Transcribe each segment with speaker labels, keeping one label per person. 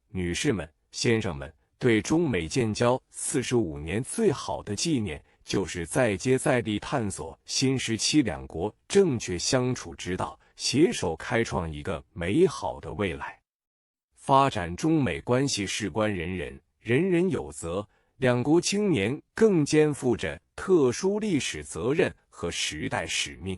Speaker 1: 女士们、先生们，对中美建交45年最好的纪念，就是再接再厉探索新时期两国正确相处之道，携手开创一个美好的未来。发展中美关系事关人人，人人有责，两国青年更肩负着特殊历史责任和时代使命。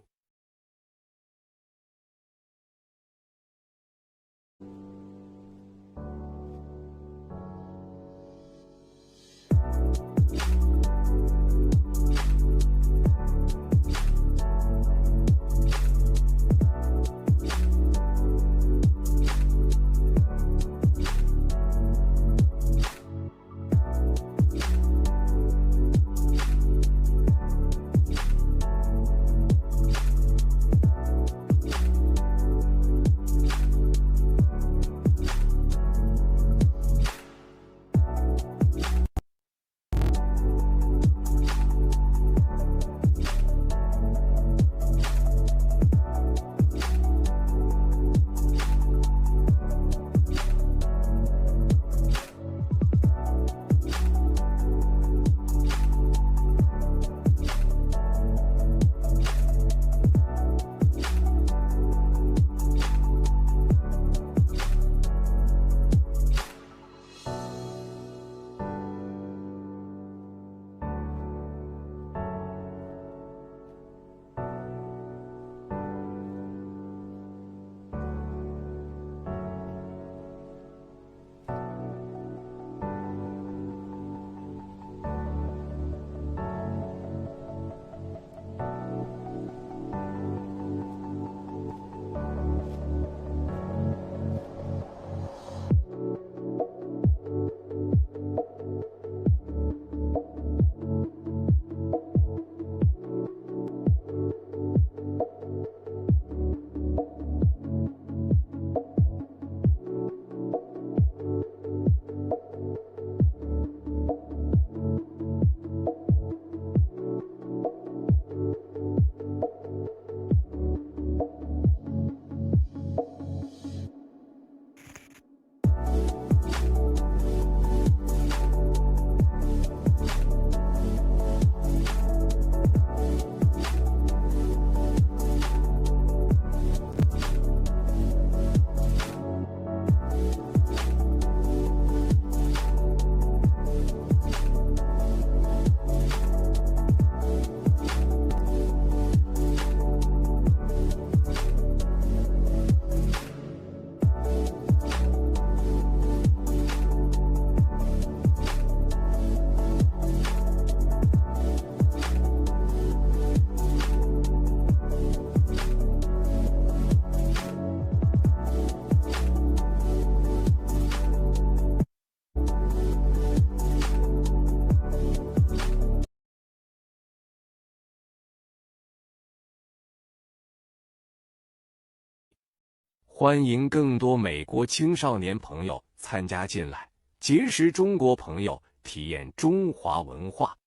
Speaker 1: 欢迎更多美国青少年朋友参加进来，结识中国朋友，体验中华文化，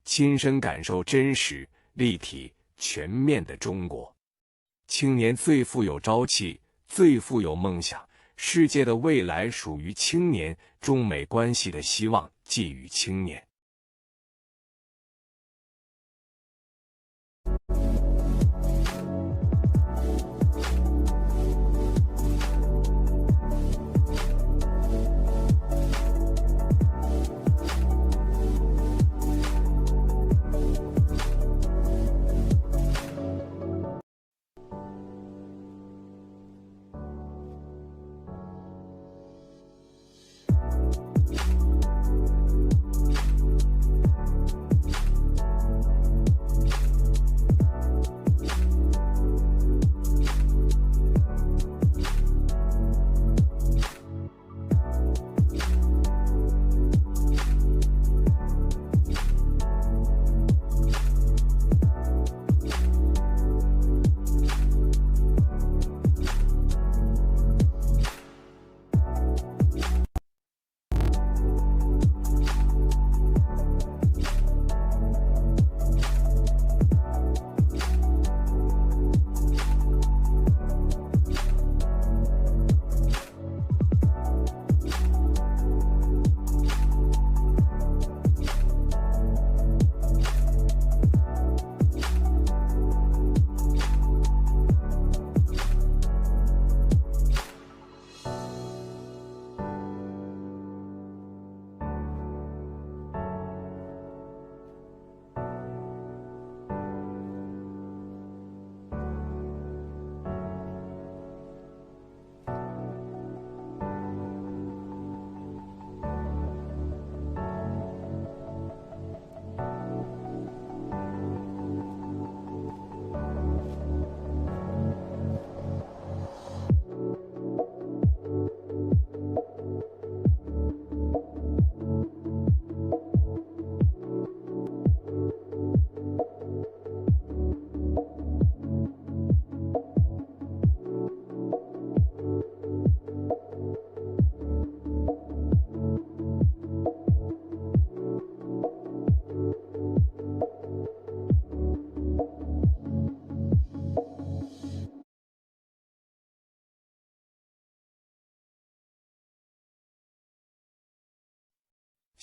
Speaker 1: 亲身感受真实、立体、全面的中国。青年最富有朝气，最富有梦想，世界的未来属于青年，中美关系的希望寄予青年。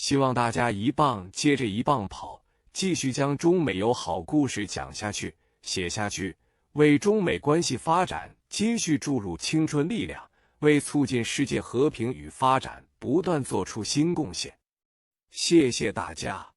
Speaker 1: 希望大家一棒接着一棒跑，继续将中美友好故事讲下去、写下去，为中美关系发展继续注入青春力量，为促进世界和平与发展不断做出新贡献。谢谢大家。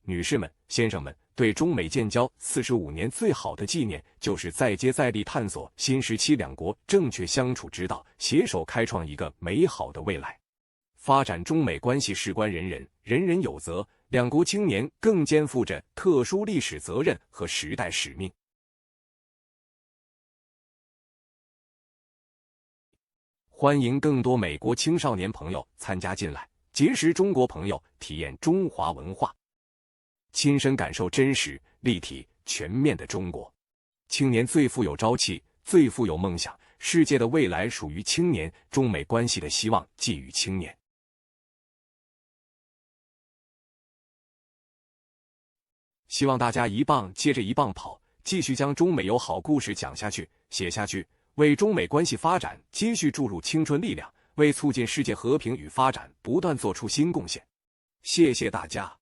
Speaker 1: 女士们、先生们，对中美建交45年最好的纪念，就是再接再厉，探索新时期两国正确相处之道，携手开创一个美好的未来。发展中美关系事关人人，人人有责，两国青年更肩负着特殊历史责任和时代使命。欢迎更多美国青少年朋友参加进来，结识中国朋友，体验中华文化。亲身感受真实、立体、全面的中国。青年最富有朝气，最富有梦想，世界的未来属于青年，中美关系的希望寄予青年。希望大家一棒接着一棒跑，继续将中美友好故事讲下去、写下去，为中美关系发展继续注入青春力量，为促进世界和平与发展不断做出新贡献。谢谢大家。